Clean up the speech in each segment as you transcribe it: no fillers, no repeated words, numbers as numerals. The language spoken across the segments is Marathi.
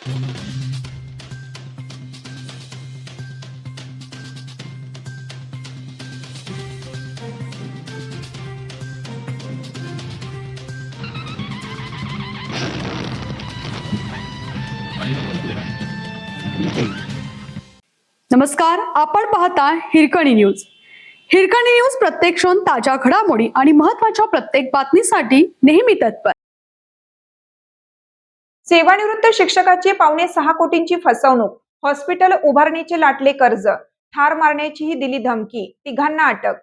नमस्कार, आपण पाहता हिरकणी न्यूज. हिरकणी न्यूज प्रत्येक क्षण ताज्या घडामोडी आणि महत्त्वाच्या प्रत्येक बातमीसाठी नेहमी तत्पर. सेवानिवृत्त शिक्षकाची 5.6 कोटींची फसवणूक, हॉस्पिटल उभारणीचे लाटले कर्ज, ठार मारण्याचीही दिली धमकी, तिघांना अटक.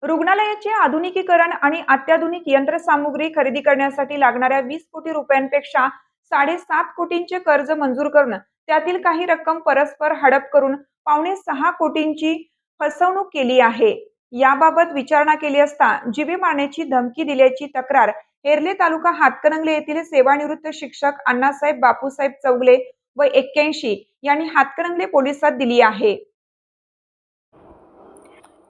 रुग्णालयाचे आधुनिकीकरण आणि अत्याधुनिक यंत्रसामुग्री खरेदी करण्यासाठी लागणाऱ्या 20 कोटी रुपयांपेक्षा 7.5 कोटींचे कर्ज मंजूर करून त्यातील काही रक्कम परस्पर हडप करून 5.6 कोटींची फसवणूक केली आहे. याबाबत विचारणा केली असता जीवे मारण्याची धमकी दिल्याची तक्रार हेरले तालुका हातकणंगले येथील सेवानिवृत्त शिक्षक अण्णासाहेब बापूसाहेब चौगले व 81 यांनी हातकणंगले पोलिसात दिली आहे.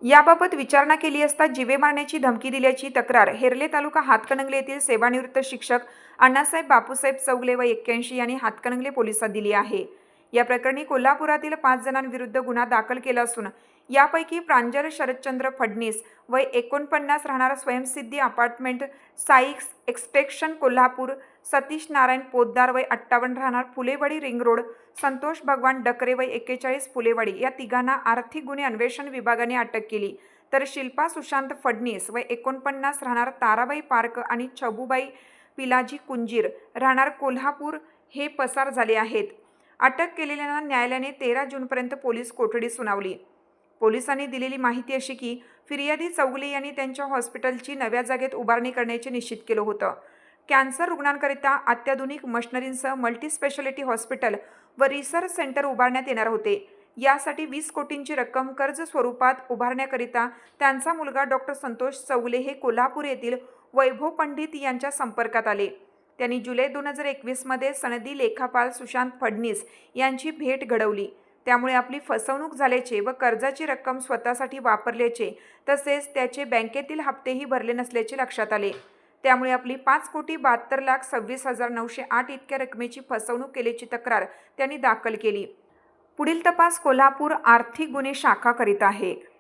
याबाबत विचारणा केली असता जीवे मारण्याची धमकी दिल्याची तक्रार हेरले तालुका हातकणंगले येथील सेवानिवृत्त शिक्षक अण्णासाहेब बापूसाहेब चौगले व 81 यांनी हातकणंगले पोलिसात दिली आहे. या प्रकरणी कोल्हापुरातील 5 जणांविरुद्ध गुन्हा दाखल केला असून यापैकी प्रांजल शरदचंद्र फडणीस वय 49 राहणार स्वयंसिद्धी अपार्टमेंट साई एक्सटेन्शन कोल्हापूर, सतीश नारायण पोद्दार वय 58 राहणार फुलेवाडी रिंग रोड, संतोष भगवान डकरे वय 41 फुलेवाडी या तिघांना आर्थिक गुन्हे अन्वेषण विभागाने अटक केली. तर शिल्पा सुशांत फडणीस वय 49 राहणार ताराबाई पार्क आणि छबुबाई पिलाजी कुंजीर राहणार कोल्हापूर हे पसार झाले आहेत. अटक केलेल्यांना न्यायालयाने 13 जूनपर्यंत पोलीस कोठडी सुनावली. पोलिसांनी दिलेली माहिती अशी की फिर्यादी चौगले यांनी त्यांच्या हॉस्पिटलची नव्या जागेत उभारणी करण्याचे निश्चित केलं होतं. कॅन्सर रुग्णांकरिता अत्याधुनिक मशिनरींसह मल्टीस्पेशालिटी हॉस्पिटल व रिसर्च सेंटर उभारण्यात येणार होते. यासाठी 20 कोटींची रक्कम कर्ज स्वरूपात उभारण्याकरिता त्यांचा मुलगा डॉक्टर संतोष चौगले हे कोल्हापूर येथील वैभव पंडित यांच्या संपर्कात आले. त्यांनी जुलै 2021 मध्ये सनदी लेखापाल सुशांत फडणीस यांची भेट घडवली. त्यामुळे आपली फसवणूक झाल्याचे व कर्जाची रक्कम स्वतःसाठी वापरल्याचे तसेच त्याचे बँकेतील हप्तेही भरले नसल्याचे लक्षात आले. त्यामुळे आपली 5,72,26,908 इतक्या रकमेची फसवणूक केल्याची तक्रार त्यांनी दाखल केली. पुढील तपास कोल्हापूर आर्थिक गुन्हे शाखा करीत आहे.